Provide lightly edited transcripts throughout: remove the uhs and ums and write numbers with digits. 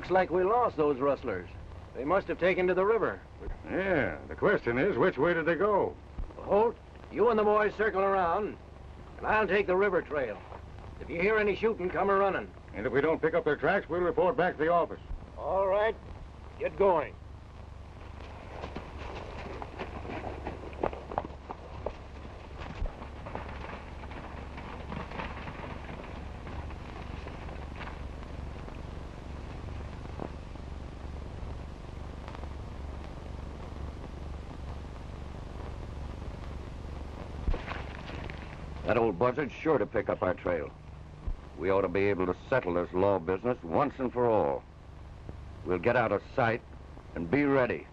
Looks like we lost those rustlers. They must have taken to the river. Yeah, the question is, which way did they go? Holt, you and the boys circle around, and I'll take the river trail. If you hear any shooting, come a-running. And if we don't pick up their tracks, we'll report back to the office. All right. Get going. That old buzzard's sure to pick up our trail. We ought to be able to settle this law business once and for all. We'll get out of sight and be ready.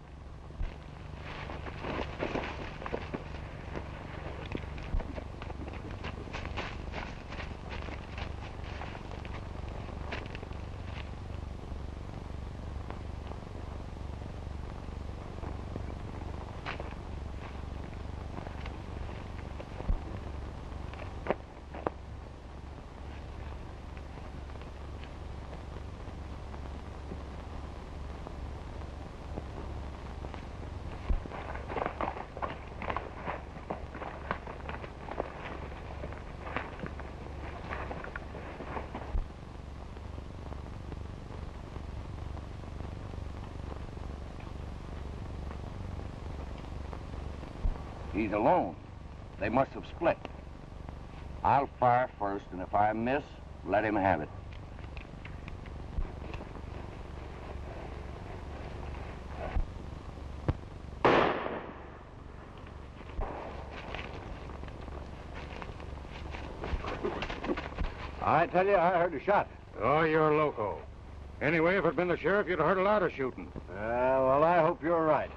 He's alone. They must have split. I'll fire first, and if I miss, let him have it. I tell you, I heard a shot. Oh, you're loco. Anyway, if it'd been the sheriff, you'd have heard a lot of shooting. Well, I hope you're right.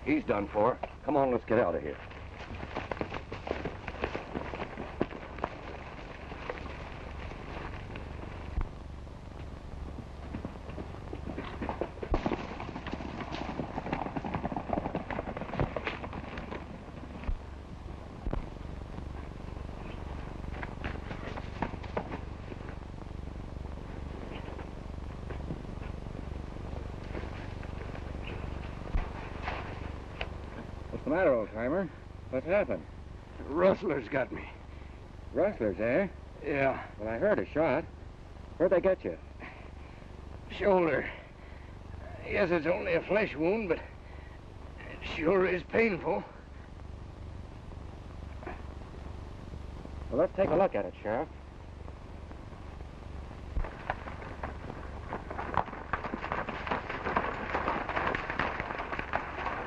He's done for. Come on, let's get out of here. What's the matter, old-timer? What's happened? Rustlers got me. Rustlers, eh? Yeah. Well, I heard a shot. Where'd they get you? Shoulder. Yes, it's only a flesh wound, but it sure is painful. Well, let's take a look at it, Sheriff.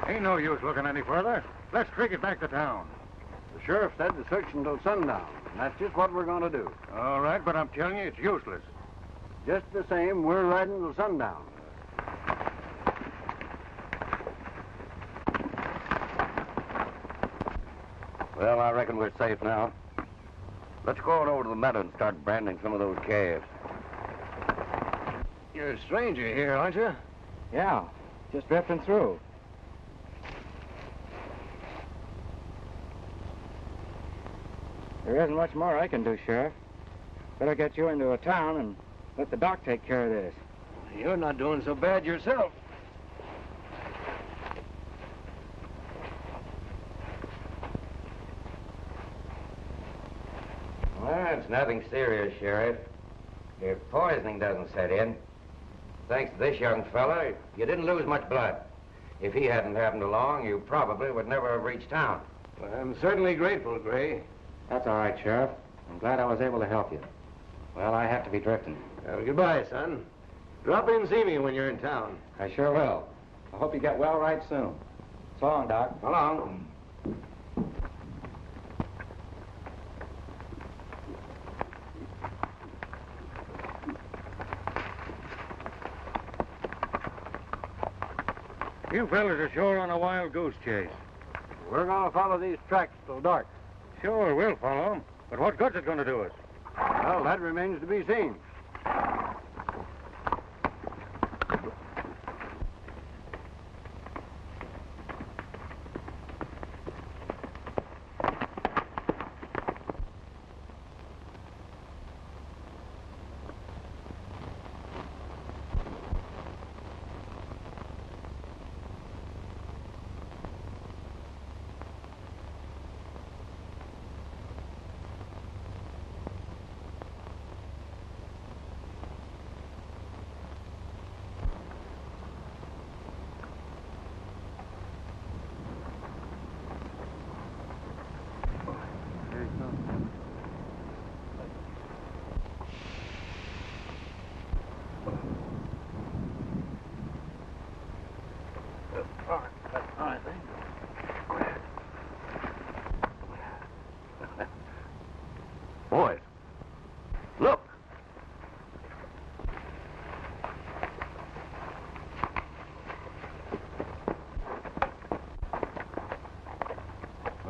Ain't no use looking any further. Let's creak it back to town. The sheriff said to search until sundown, and that's just what we're going to do. All right, but I'm telling you, it's useless. Just the same, we're riding till sundown. Well, I reckon we're safe now. Let's go on over to the meadow and start branding some of those calves. You're a stranger here, aren't you? Yeah, just drifting through. There isn't much more I can do, Sheriff. Better get you into a town and let the doc take care of this. You're not doing so bad yourself. Well, it's nothing serious, Sheriff. If poisoning doesn't set in, thanks to this young fella, you didn't lose much blood. If he hadn't happened along, you probably would never have reached town. Well, I'm certainly grateful, Gray. That's all right, Sheriff. I'm glad I was able to help you. Well, I have to be drifting. Well, goodbye, son. Drop in and see me when you're in town. I sure will. I hope you get well right soon. So long, Doc. So long. You fellas are sure on a wild goose chase. We're going to follow these tracks till dark. Sure, we'll follow 'em. But what good's it going to do us? Well, that remains to be seen.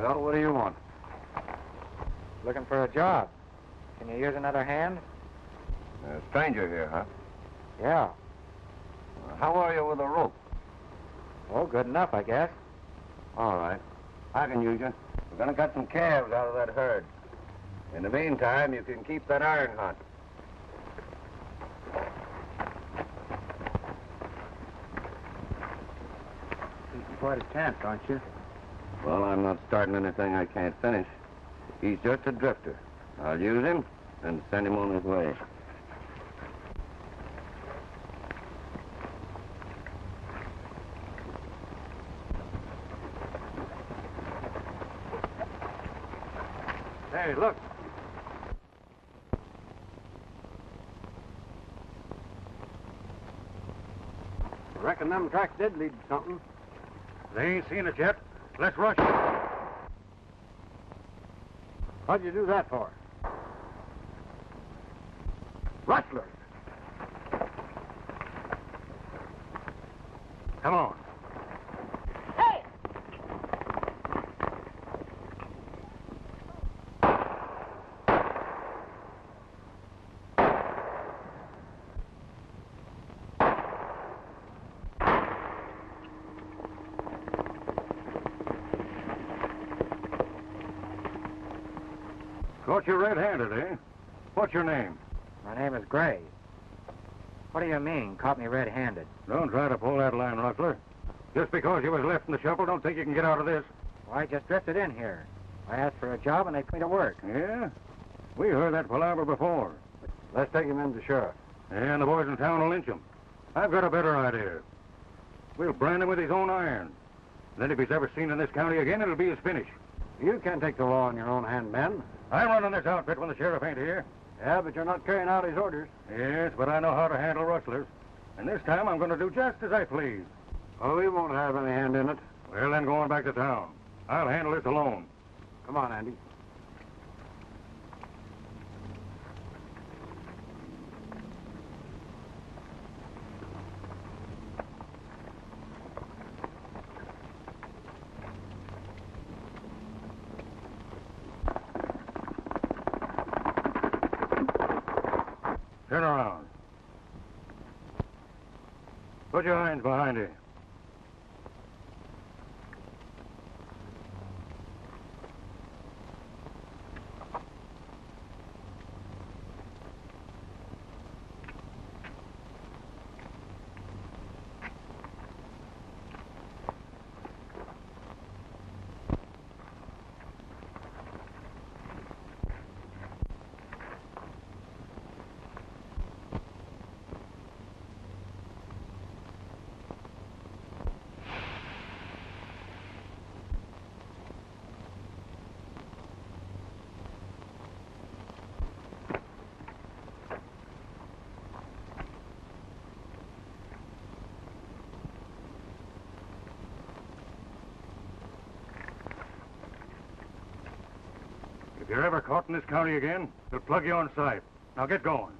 Well, what do you want? Looking for a job. Can you use another hand? A stranger here, huh? Yeah. How are you with a rope? Oh, good enough, I guess. All right. I can use you. We're going to cut some calves out of that herd. In the meantime, you can keep that iron hot. Keeping quite a tent, aren't you? Well, I'm not starting anything I can't finish. He's just a drifter. I'll use him and send him on his way. Hey, look. I reckon them tracks did lead to something. They ain't seen it yet. Let's rush it. What'd you do that for? Rustlers! Come on. Caught you red-handed, eh? What's your name? My name is Gray. What do you mean, caught me red-handed? Don't try to pull that line, Rustler. Just because you was left in the shuffle, don't think you can get out of this. Well, I just drifted in here. I asked for a job and they put me to work. Yeah? We heard that palaver before. Let's take him in to sheriff. And the boys in town will lynch him. I've got a better idea. We'll brand him with his own iron. Then if he's ever seen in this county again, it'll be his finish. You can't take the law in your own hand, Ben. I'm running this outfit when the sheriff ain't here. Yeah, but you're not carrying out his orders. Yes, but I know how to handle rustlers. And this time I'm going to do just as I please. Oh, we won't have any hand in it. Well, then go on back to town. I'll handle this alone. Come on, Andy. Turn around. Put your hands behind you. If you're ever caught in this county again, they'll plug you on sight. Now get going.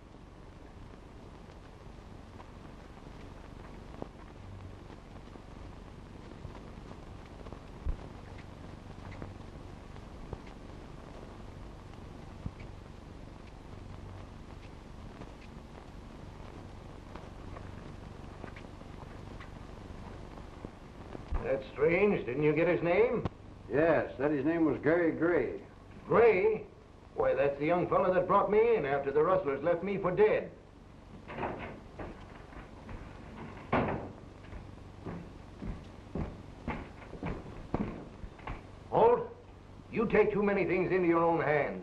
That's strange. Didn't you get his name? Yes, said his name was Gary Gray. Gray? Why, that's the young fellow that brought me in after the rustlers left me for dead. Holt, you take too many things into your own hands.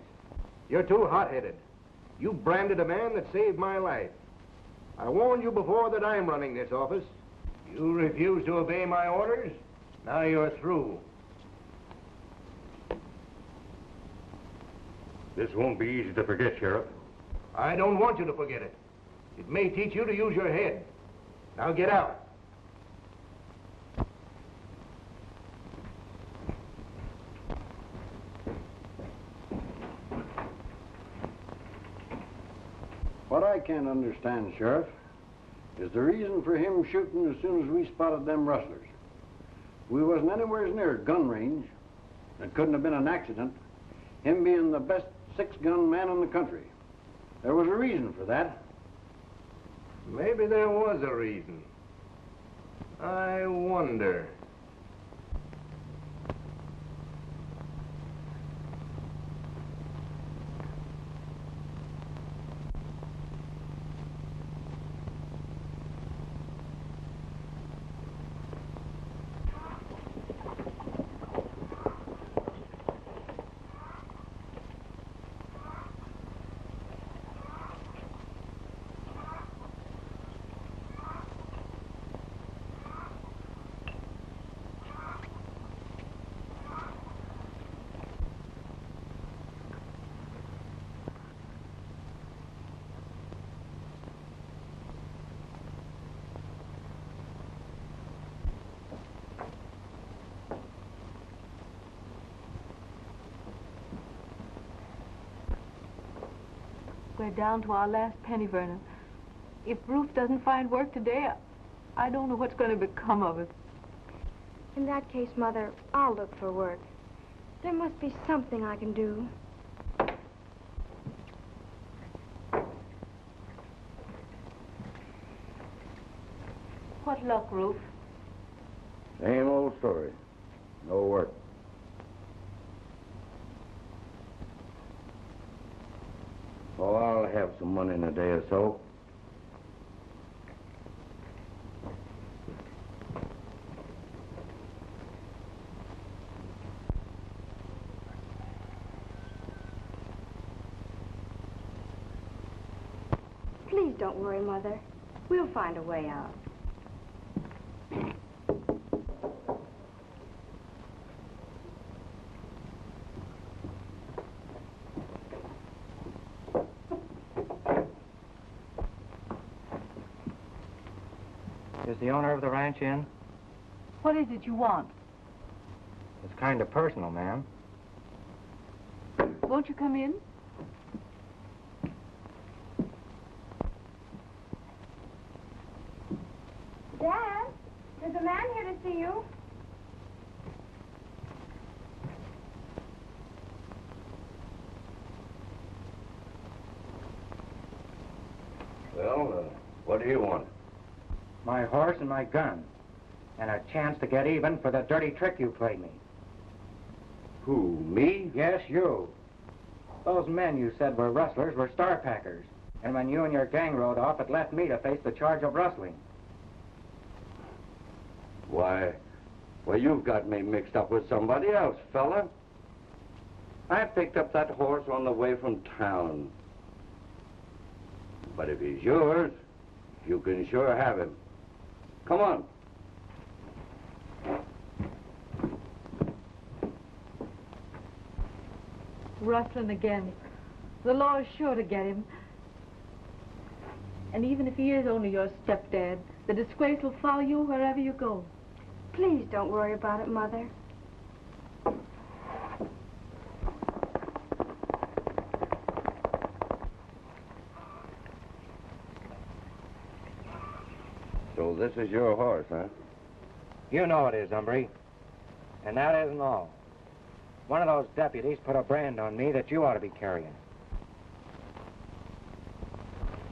You're too hot-headed. You branded a man that saved my life. I warned you before that I'm running this office. You refuse to obey my orders. Now you're through. This won't be easy to forget, Sheriff. I don't want you to forget it. It may teach you to use your head. Now get out. What I can't understand, Sheriff, is the reason for him shooting as soon as we spotted them rustlers. We wasn't anywhere near gun range. It couldn't have been an accident. Him being the best six-gun man in the country. There was a reason for that. Maybe there was a reason. I wonder. We're down to our last penny, Vernon. If Ruth doesn't find work today, I don't know what's going to become of us. In that case, Mother, I'll look for work. There must be something I can do. What luck, Ruth? Same old story. No work. Oh, I'll have some money in a day or so. Please don't worry, Mother. We'll find a way out. Is the owner of the ranch in? What is it you want? It's kind of personal, ma'am. Won't you come in? Dad, there's a man here to see you. Well, what do you want? My horse and my gun. And a chance to get even for the dirty trick you played me. Who, me? Yes, you. Those men you said were rustlers were star packers. And when you and your gang rode off, it left me to face the charge of rustling. Why, you've got me mixed up with somebody else, fella. I picked up that horse on the way from town. But if he's yours, you can sure have him. Come on. Rustling again. The law is sure to get him. And even if he is only your stepdad, the disgrace will follow you wherever you go. Please don't worry about it, Mother. So this is your horse, huh? You know it is, Umbry. And that isn't all. One of those deputies put a brand on me that you ought to be carrying.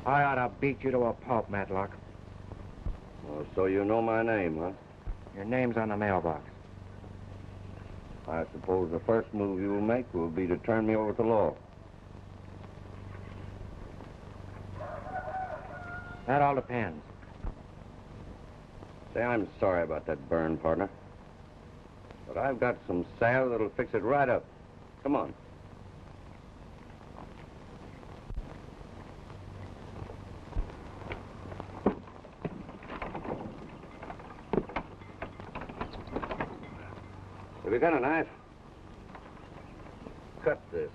I ought to beat you to a pulp, Matlock. Well, so you know my name, huh? Your name's on the mailbox. I suppose the first move you will make will be to turn me over to law. That all depends. Say, I'm sorry about that burn, partner. But I've got some salve that'll fix it right up. Come on. Have you got a knife? Cut this.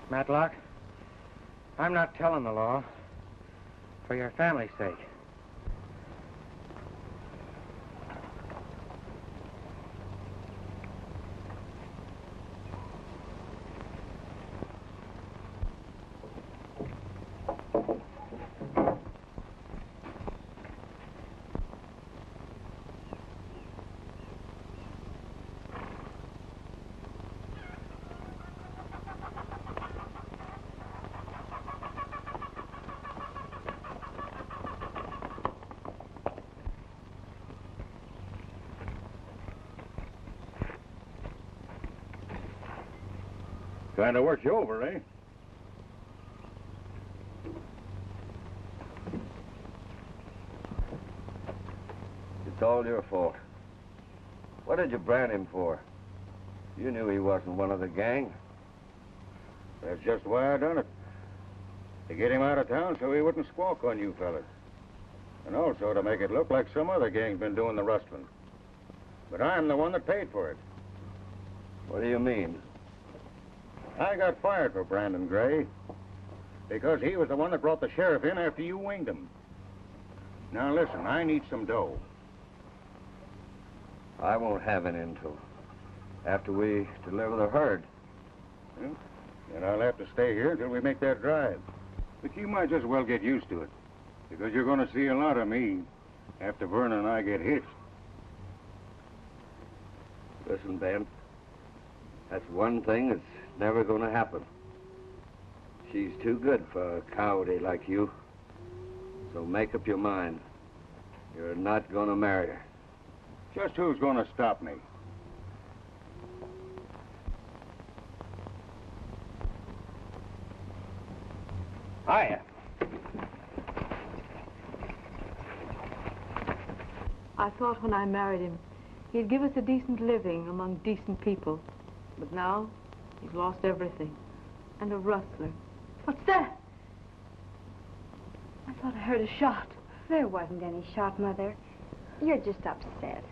Matlock, I'm not telling the law for your family's sake. Kind of worked you over, eh? It's all your fault. What did you brand him for? You knew he wasn't one of the gang. That's just why I done it. To get him out of town so he wouldn't squawk on you fellas. And also to make it look like some other gang's been doing the rustling. But I'm the one that paid for it. What do you mean? I got fired for Brandon Gray because he was the one that brought the sheriff in after you winged him. Now listen, I need some dough. I won't have it until after we deliver the herd. And I'll have to stay here until we make that drive. But you might just well get used to it, because you're going to see a lot of me after Verna and I get hitched. Listen, Ben, that's one thing that's never going to happen. She's too good for a coyote like you. So make up your mind. You're not going to marry her. Just who's going to stop me? Hiya. I thought when I married him, he'd give us a decent living among decent people. But now, he's lost everything. And a rustler. What's that? I thought I heard a shot. There wasn't any shot, Mother. You're just upset.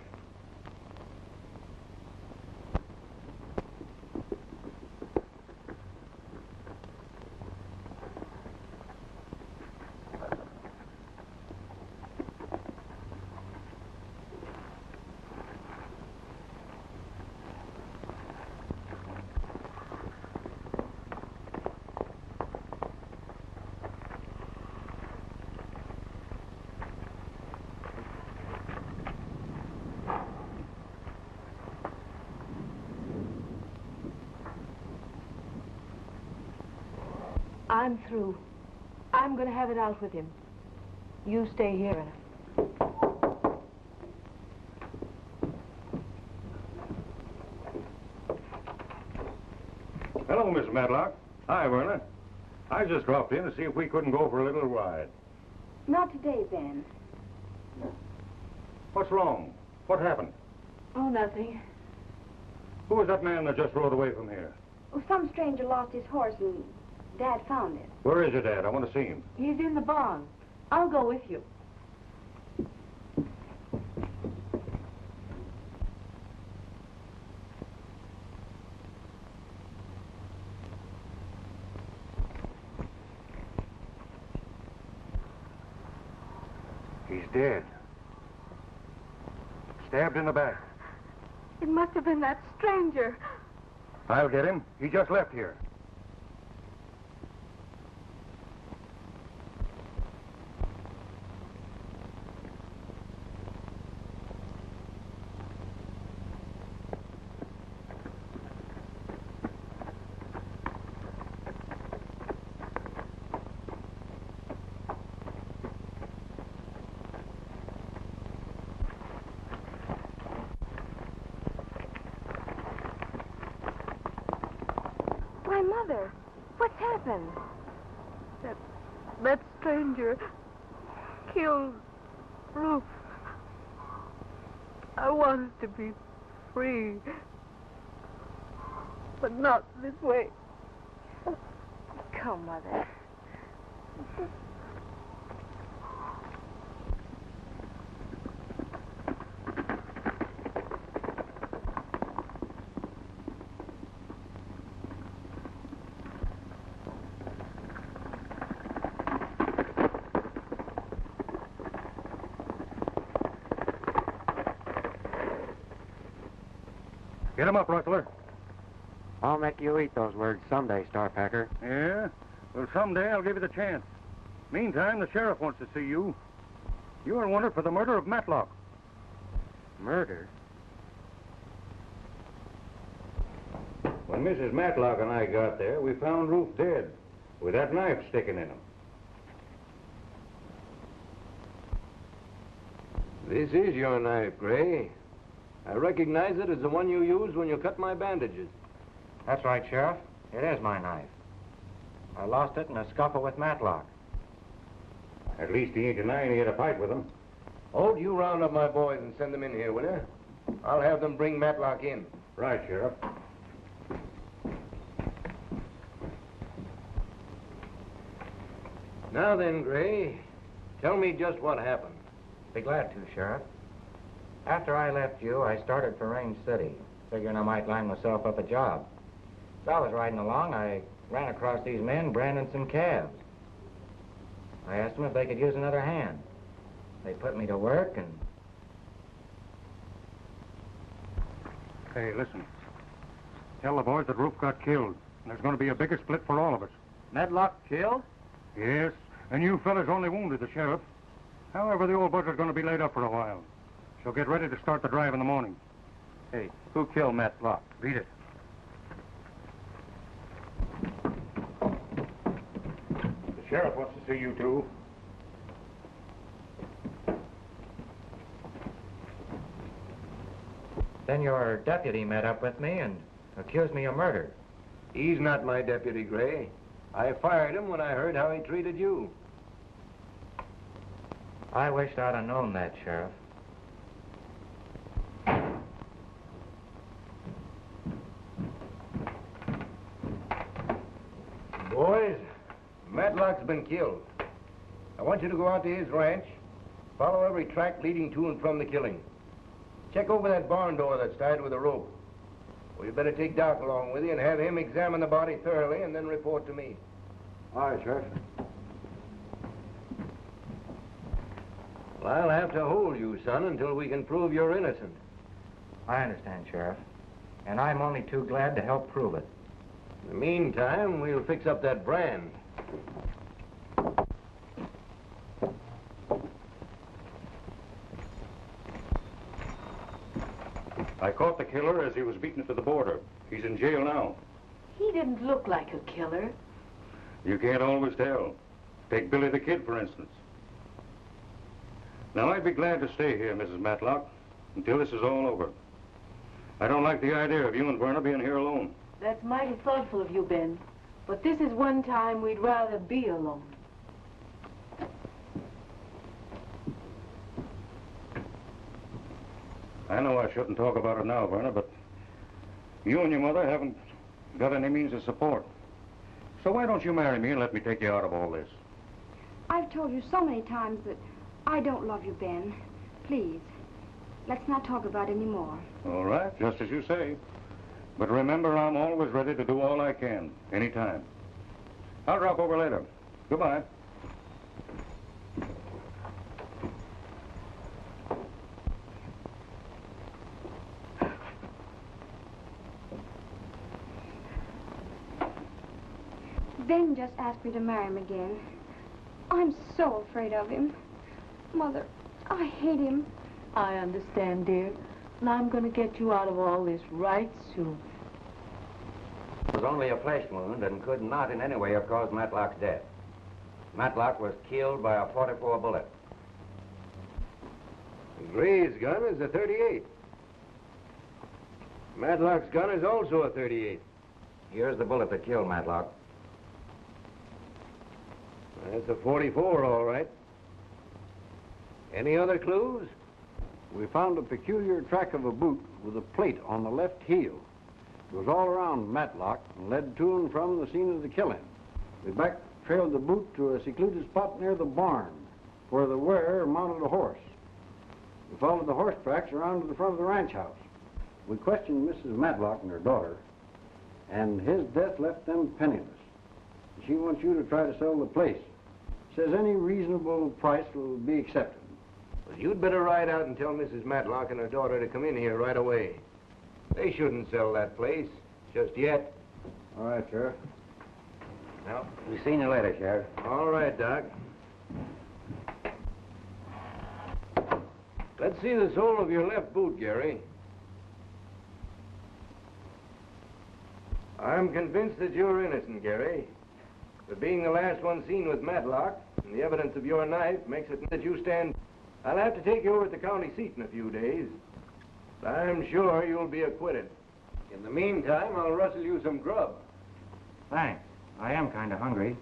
I'm through. I'm going to have it out with him. You stay here. Hello, Miss Matlock. Hi, Verna. I just dropped in to see if we couldn't go for a little ride. Not today, Ben. What's wrong? What happened? Oh, nothing. Who was that man that just rode away from here? Oh, some stranger lost his horse and Dad found it. Where is your dad? I want to see him. He's in the barn. I'll go with you. He's dead. Stabbed in the back. It must have been that stranger. I'll get him. He just left here. Why, Mother, what's happened? That stranger killed Ruth. I wanted to be free, but not this way. Come, Mother. Get him up, Rustler. I'll make you eat those words someday, Starpacker. Yeah? Well, someday I'll give you the chance. Meantime, the sheriff wants to see you. You are wanted for the murder of Matlock. Murder? When Mrs. Matlock and I got there, we found Rufe dead, with that knife sticking in him. This is your knife, Gray. I recognize it as the one you used when you cut my bandages. That's right, Sheriff. It is my knife. I lost it in a scuffle with Matlock. At least he ain't denying he had a fight with him. Hold, you round up my boys and send them in here, will you? I'll have them bring Matlock in. Right, Sheriff. Now then, Gray, tell me just what happened. Be glad to, Sheriff. After I left you, I started for Range City, figuring I might line myself up a job. As I was riding along, I ran across these men branding some calves. I asked them if they could use another hand. They put me to work, and... Hey, listen. Tell the boys that Rufe got killed, and there's going to be a bigger split for all of us. Matlock killed? Yes, and you fellas only wounded the sheriff. However, the old buzzard's going to be laid up for a while. So get ready to start the drive in the morning. Hey, who killed Matlock? Beat it. The sheriff wants to see you two. Then your deputy met up with me and accused me of murder. He's not my deputy, Gray. I fired him when I heard how he treated you. I wished I'd have known that, Sheriff. Boys, Matlock's been killed. I want you to go out to his ranch, follow every track leading to and from the killing. Check over that barn door that's tied with a rope. Well, you better take Doc along with you and have him examine the body thoroughly and then report to me. All right, Sheriff. Well, I'll have to hold you, son, until we can prove you're innocent. I understand, Sheriff. And I'm only too glad to help prove it. In the meantime, we'll fix up that brand. I caught the killer as he was beaten to the border. He's in jail now. He didn't look like a killer. You can't always tell. Take Billy the Kid, for instance. Now, I'd be glad to stay here, Mrs. Matlock, until this is all over. I don't like the idea of you and Verna being here alone. That's mighty thoughtful of you, Ben. But this is one time we'd rather be alone. I know I shouldn't talk about it now, Verna, but you and your mother haven't got any means of support. So why don't you marry me and let me take you out of all this? I've told you so many times that I don't love you, Ben. Please, let's not talk about it anymore. All right, just as you say. But remember, I'm always ready to do all I can, anytime. I'll drop over later. Goodbye. Ben just asked me to marry him again. I'm so afraid of him. Mother, I hate him. I understand, dear. And I'm going to get you out of all this right soon. It was only a flesh wound and could not in any way have caused Matlock's death. Matlock was killed by a .44 bullet. Gray's gun is a .38. Matlock's gun is also a .38. Here's the bullet that killed Matlock. That's a .44, all right. Any other clues? We found a peculiar track of a boot with a plate on the left heel. It was all around Matlock and led to and from the scene of the killing. We back-trailed the boot to a secluded spot near the barn where the wearer mounted a horse. We followed the horse tracks around to the front of the ranch house. We questioned Mrs. Matlock and her daughter, and his death left them penniless. She wants you to try to sell the place. Says any reasonable price will be accepted. Well, you'd better ride out and tell Mrs. Matlock and her daughter to come in here right away. They shouldn't sell that place just yet. All right, Sheriff. Well, we seen you later, Sheriff. All right, Doc. Let's see the sole of your left boot, Gary. I'm convinced that you're innocent, Gary. But being the last one seen with Matlock, and the evidence of your knife makes it that you stand... I'll have to take you over to the county seat in a few days. But I'm sure you'll be acquitted. In the meantime, I'll rustle you some grub. Thanks. I am kind of hungry.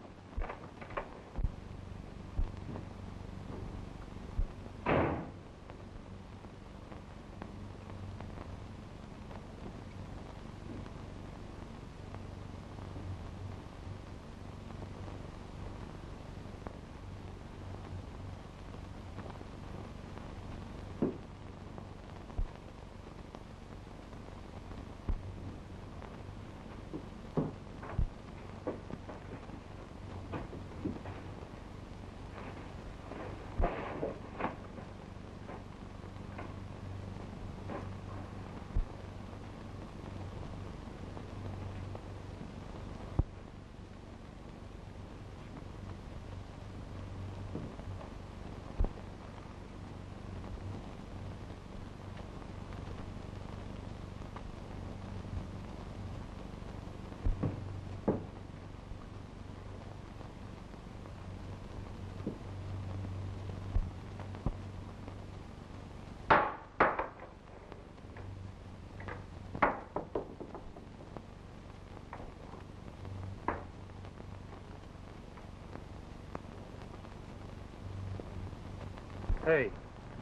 Hey,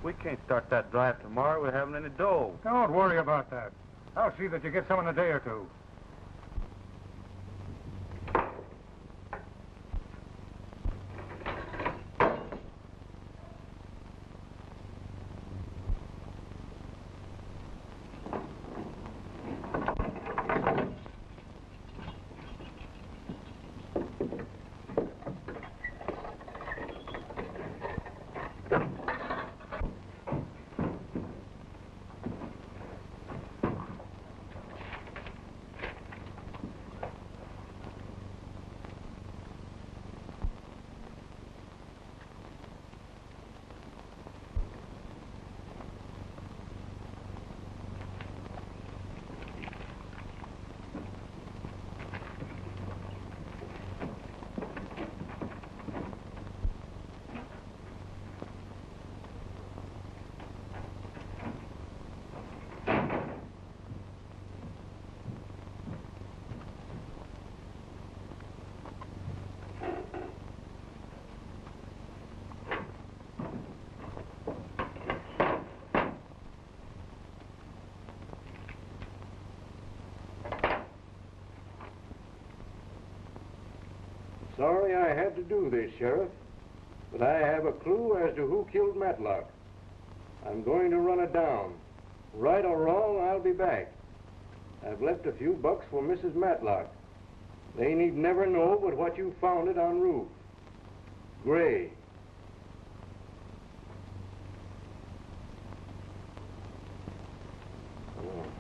we can't start that drive tomorrow. We haven't any dough. Don't worry about that. I'll see that you get some in a day or two. Sorry I had to do this, Sheriff, but I have a clue as to who killed Matlock. I'm going to run it down. Right or wrong, I'll be back. I've left a few bucks for Mrs. Matlock. They need never know but what you found it en route. Gray.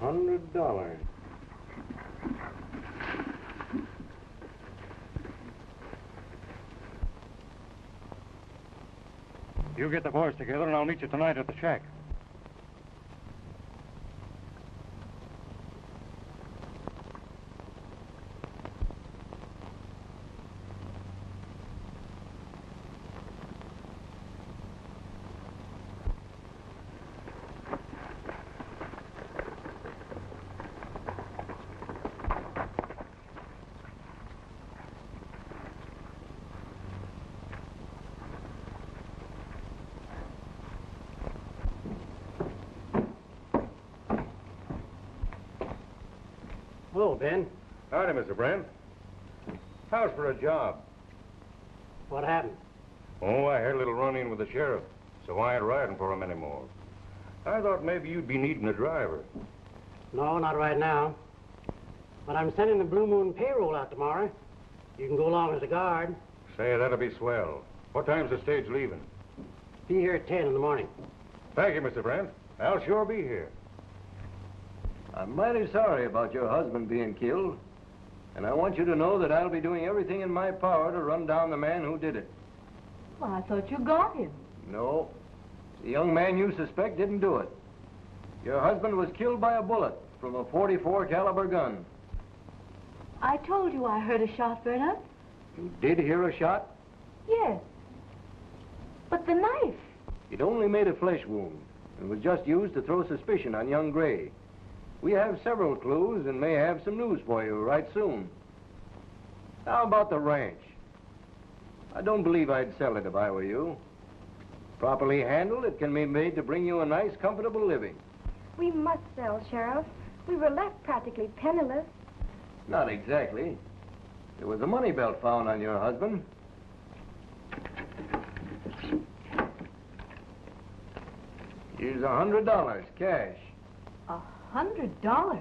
$100. You get the boys together, and I'll meet you tonight at the shack. Hello, Ben. Howdy, Mr. Brent. How's for a job? What happened? Oh, I had a little run-in with the sheriff, so I ain't riding for him anymore. I thought maybe you'd be needing a driver. No, not right now. But I'm sending the Blue Moon payroll out tomorrow. You can go along as a guard. Say, that'll be swell. What time's the stage leaving? Be here at 10 in the morning. Thank you, Mr. Brent. I'll sure be here. I'm mighty sorry about your husband being killed. And I want you to know that I'll be doing everything in my power to run down the man who did it. Well, I thought you got him. No. The young man you suspect didn't do it. Your husband was killed by a bullet from a .44 caliber gun. I told you I heard a shot, Bernard. You did hear a shot? Yes. But the knife. It only made a flesh wound and was just used to throw suspicion on young Gray. We have several clues and may have some news for you right soon. How about the ranch? I don't believe I'd sell it if I were you. Properly handled, it can be made to bring you a nice, comfortable living. We must sell, Sheriff. We were left practically penniless. Not exactly. There was a money belt found on your husband. Here's $100, cash. $100?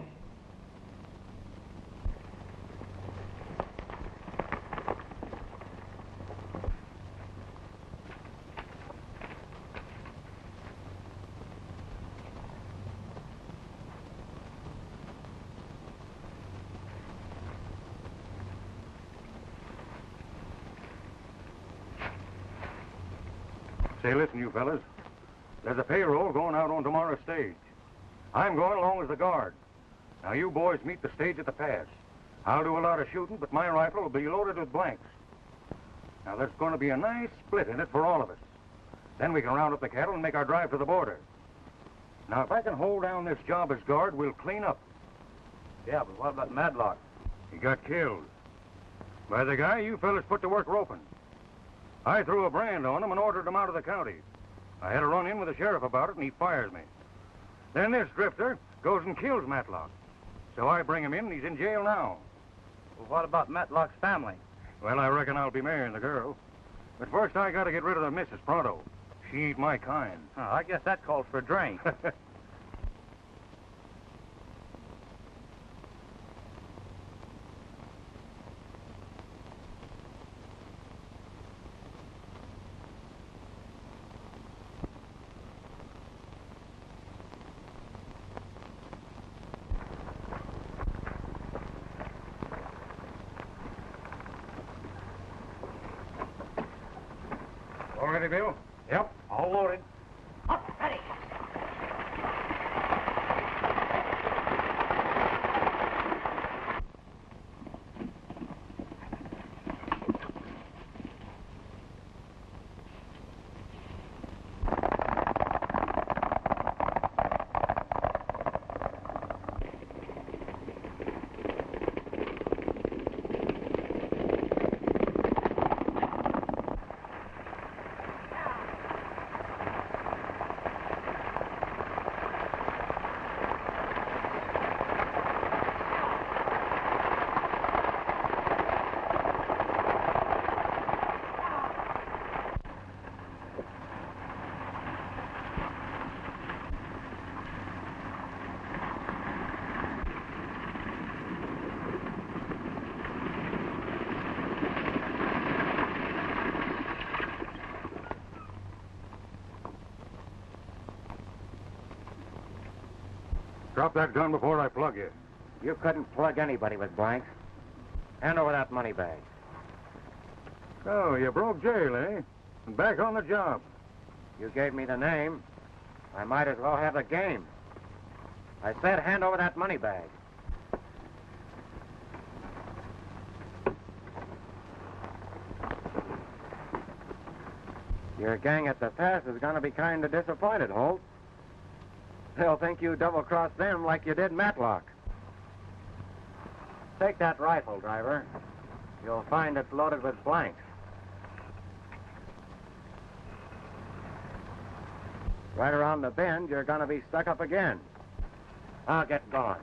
Say, listen, you fellas. There's a payroll going out on tomorrow's stage. I'm going along as the guard. Now, you boys meet the stage at the pass. I'll do a lot of shooting, but my rifle will be loaded with blanks. Now, there's going to be a nice split in it for all of us. Then we can round up the cattle and make our drive to the border. Now, if I can hold down this job as guard, we'll clean up. Yeah, but what about Matlock? He got killed by the guy you fellas put to work roping. I threw a brand on him and ordered him out of the county. I had a run-in with the sheriff about it, and he fires me. Then this drifter goes and kills Matlock. So I bring him in, and he's in jail now. Well, what about Matlock's family? Well, I reckon I'll be marrying the girl. But first, I got to get rid of the missus pronto. She ain't my kind. Oh, I guess that calls for a drink. All ready, Bill? Yep, all loaded. Drop that gun before I plug you. You couldn't plug anybody with blanks. Hand over that money bag. So, you broke jail, eh? And back on the job. You gave me the name. I might as well have the game. I said hand over that money bag. Your gang at the pass is going to be kind of disappointed, Holt. They'll think you double-crossed them like you did Matlock. Take that rifle, driver. You'll find it's loaded with blanks. Right around the bend, you're going to be stuck up again. I'll get going.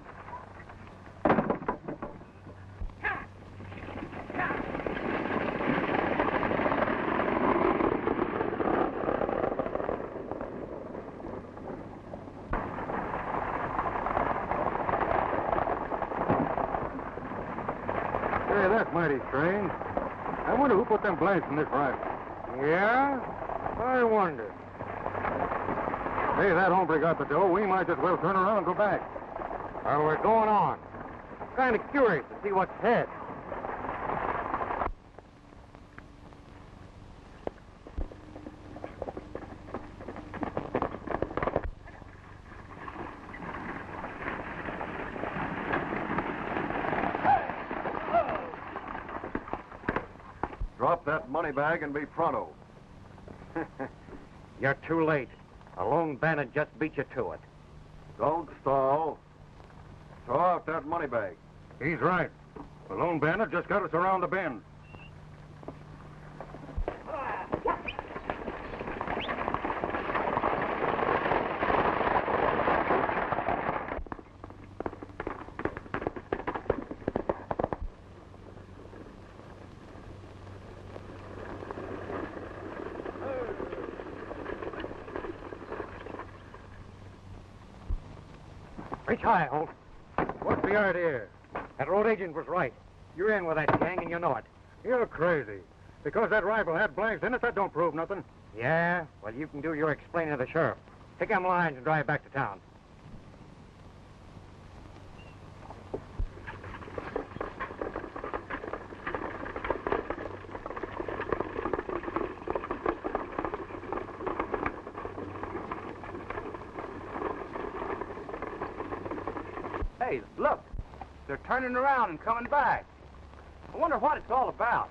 Hey, that's mighty strange. I wonder who put them blanks in this rifle. Yeah? I wonder. Hey, that hombre got the dough. We might just well turn around and go back. Well, we're going on. I'm kind of curious to see what's ahead. Drop that money bag and be pronto. You're too late. A lone bandit just beat you to it. Don't stall. Throw out that money bag. He's right. The lone bandit just got us around the bend. Reach high, Holt. What's the idea? That road agent was right. You're in with that gang and you know it. You're crazy. Because that rifle had blanks in it, that don't prove nothing. Yeah? Well, you can do your explaining to the sheriff. Take them lines and drive back to town. Hey, look. They're turning around and coming back. I wonder what it's all about.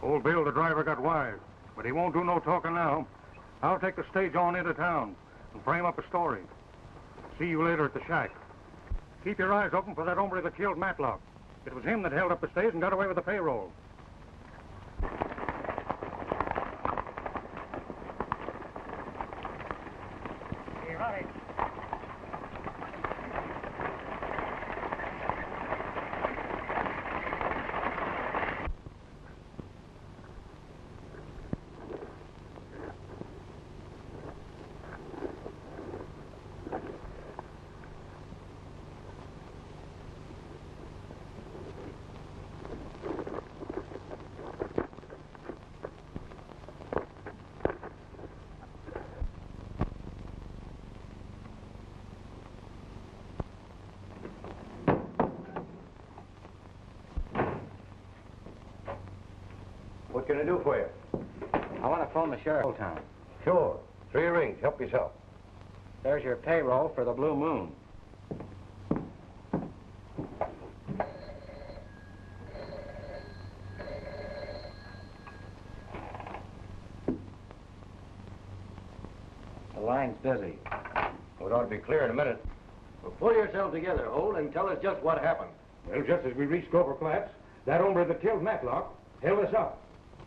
Old Bill, the driver, got wise, but he won't do no talking now. I'll take the stage on into town and frame up a story. See you later at the shack. Keep your eyes open for that hombre that killed Matlock. It was him that held up the stage and got away with the payroll. Hey, Robbie. What can I do for you? I want to phone the sheriff of town. Sure. 3 rings. Help yourself. There's your payroll for the Blue Moon. The line's busy. Well, it ought to be clear in a minute. Well, pull yourself together, Holt, and tell us just what happened. Well, just as we reached Gopher Flats, that hombre that killed Matlock held us up.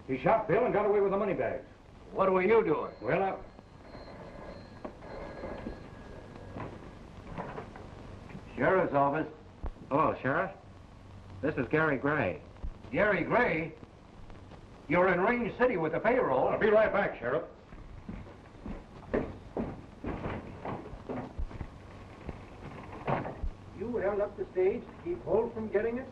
He shot Bill and got away with the money bags. What were you doing? Well, Sheriff's office. Oh, Sheriff? This is Gary Gray. Gary Gray? You're in Range City with the payroll. I'll be right back, Sheriff. You held up the stage to keep Holt from getting it?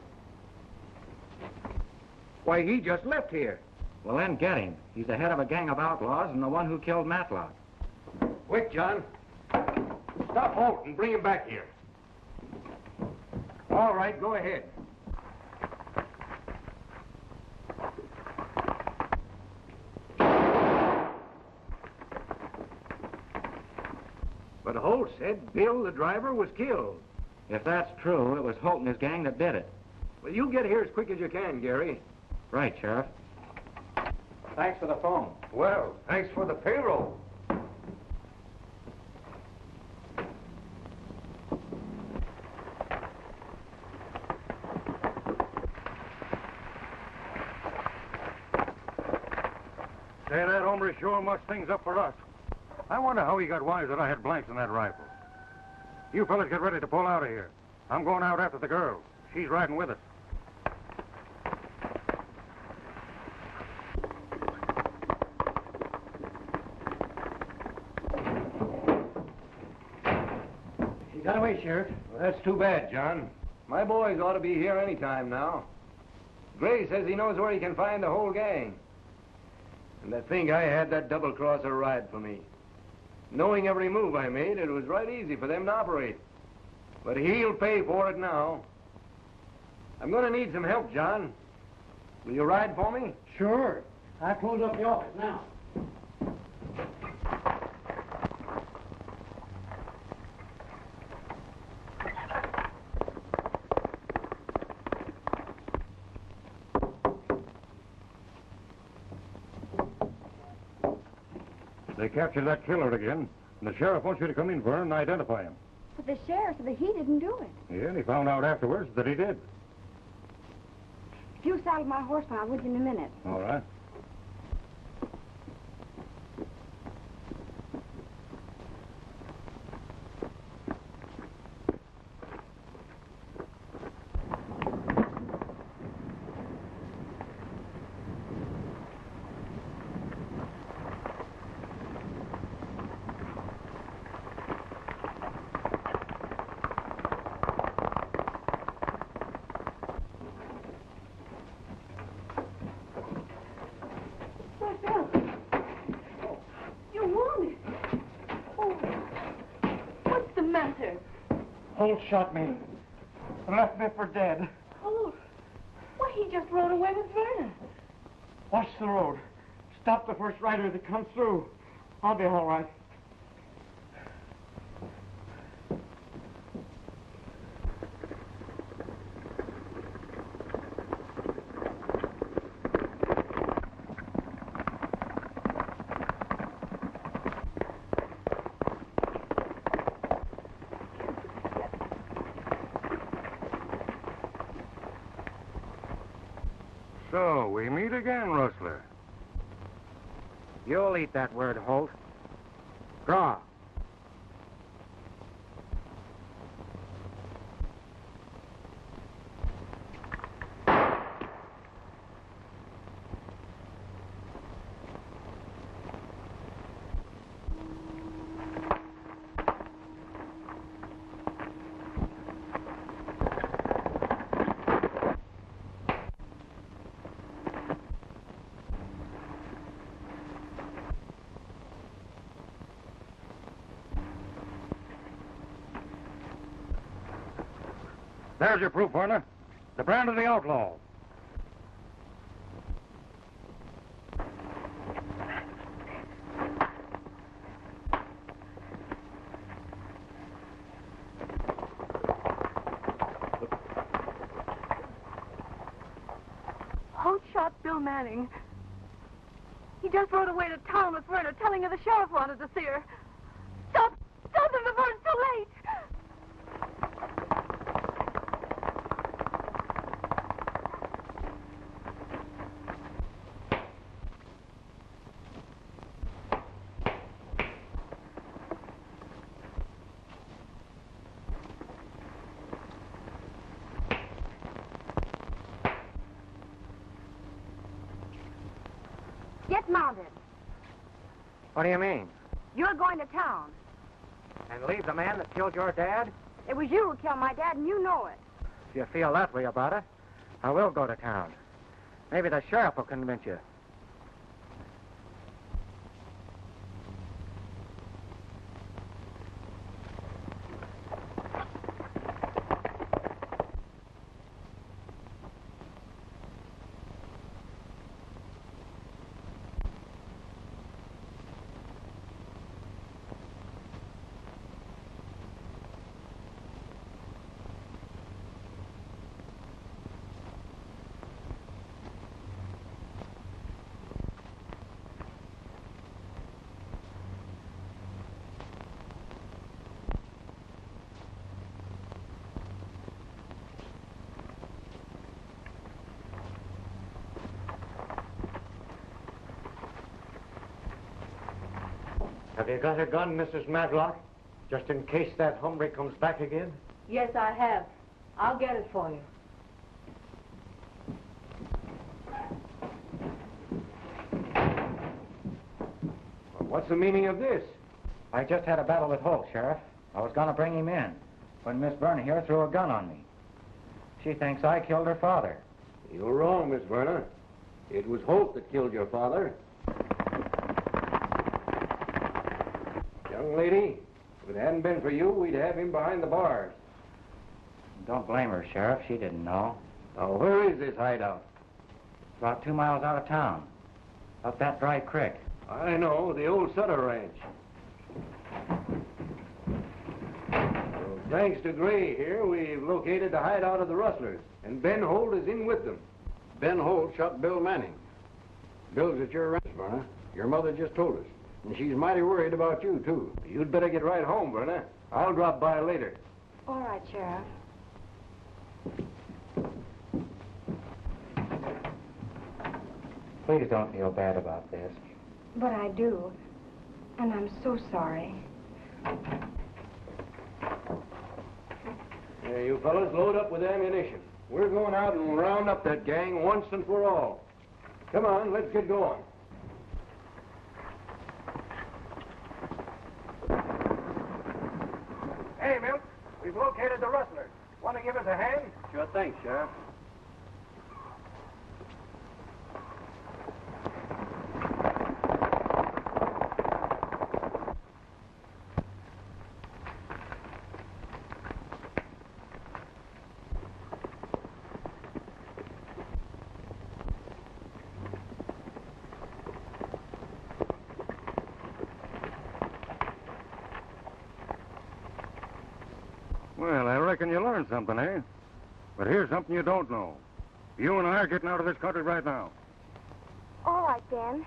Why, he just left here. Well, then get him. He's the head of a gang of outlaws and the one who killed Matlock. Quick, John. Stop Holt and bring him back here. All right, go ahead. But Holt said Bill, the driver, was killed. If that's true, it was Holt and his gang that did it. Well, you get here as quick as you can, Gary. Right, Sheriff. Thanks for the phone. Well, thanks for the payroll. Say, that hombre sure mucks things up for us. I wonder how he got wise that I had blanks in that rifle. You fellas get ready to pull out of here. I'm going out after the girl. She's riding with us. He got away, Sheriff. Well, that's too bad, John. My boys ought to be here any time now. Gray says he knows where he can find the whole gang. And I think I had that double-crosser ride for me. Knowing every move I made, it was right easy for them to operate. But he'll pay for it now. I'm going to need some help, John. Will you ride for me? Sure. I close up the office now. They captured that killer again, and the sheriff wants you to come in for him and identify him. But the sheriff said that he didn't do it. Yeah, and he found out afterwards that he did. If you saddle my horse, I'll with you in a minute. All right. Holt shot me. And left me for dead. Oh, why, he just rode away with Verna. Watch the road. Stop the first rider that comes through. I'll be all right. So, we meet again, Rustler. You'll eat that word, Holt. Draw. There's your proof, Warner. The brand of the Outlaws. Holt shot Bill Manning. He just rode away to town with Verna, telling her the sheriff wanted to see her. Stop! Stop him before it's too late! Get mounted. What do you mean? You're going to town. And leave the man that killed your dad? It was you who killed my dad, and you know it. If you feel that way about it, I will go to town. Maybe the sheriff will convince you. Have you got a gun, Mrs. Matlock? Just in case that hombre comes back again? Yes, I have. I'll get it for you. Well, what's the meaning of this? I just had a battle with Holt, Sheriff. I was going to bring him in when Miss Verna here threw a gun on me. She thinks I killed her father. You're wrong, Miss Verna. It was Holt that killed your father. Young lady, if it hadn't been for you, we'd have him behind the bars. Don't blame her, Sheriff. She didn't know. Now, where is this hideout? About 2 miles out of town. Up that dry creek. I know, the old Sutter Ranch. Well, thanks to Gray here, we've located the hideout of the rustlers, and Ben Holt is in with them. Ben Holt shot Bill Manning. Bill's at your ranch, Verna. Your mother just told us. And she's mighty worried about you, too. You'd better get right home, Verna. I'll drop by later. All right, Sheriff. Please don't feel bad about this. But I do. And I'm so sorry. Hey, you fellas, load up with ammunition. We're going out and round up that gang once and for all. Come on, let's get going. Hey, Milt, we've located the rustlers. Want to give us a hand? Sure thing, Sheriff. Well, I reckon you learned something, eh? But here's something you don't know. You and I are getting out of this country right now. All right, Ben.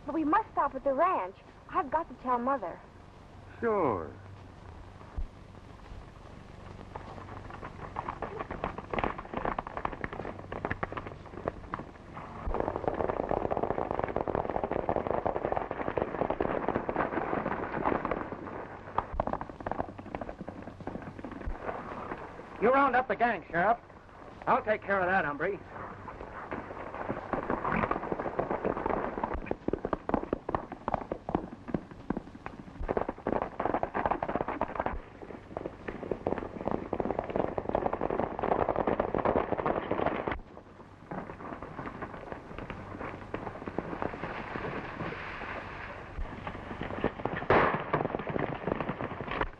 But we must stop at the ranch. I've got to tell Mother. Sure. You round up the gang, Sheriff. I'll take care of that, hombre.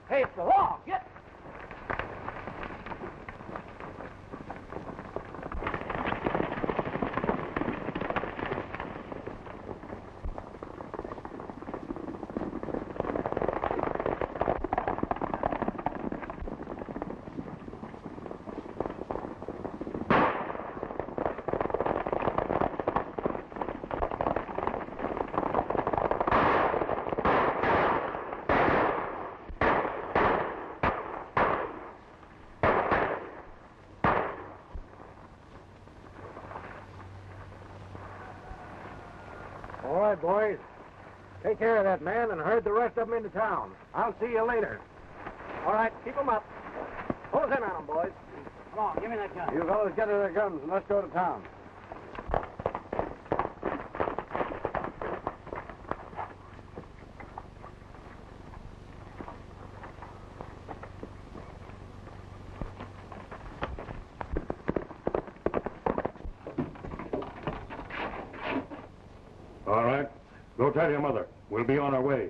Hey, it's the law. Get... All right, boys. Take care of that man and herd the rest of them into town. I'll see you later. All right, keep them up. Close in on them, boys. Come on, give me that gun. You fellas get to their guns and let's go to town. All right. Go tell your mother. We'll be on our way.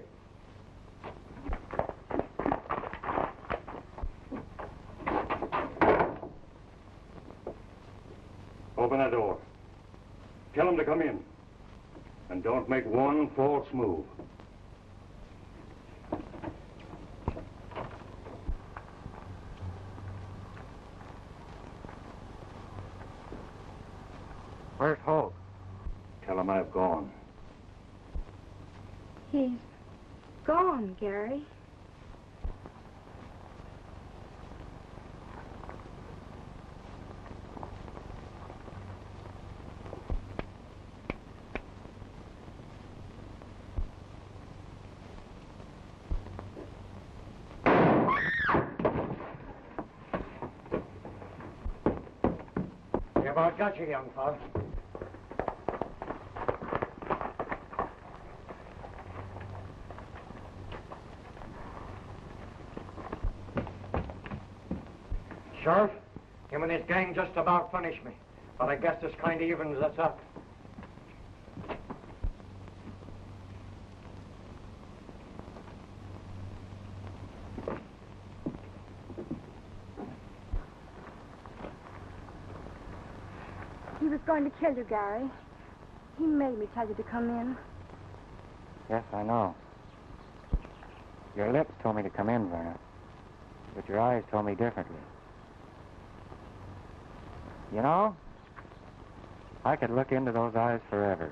Open that door. Tell them to come in. And don't make one false move. Where's Holt? Tell them I've gone. He's gone, Gary. about got you, young fella. Sheriff, him and his gang just about finished me. But I guess this kind of evens us up. He was going to kill you, Gary. He made me tell you to come in. Yes, I know. Your lips told me to come in, Verna. But your eyes told me differently. You know, I could look into those eyes forever.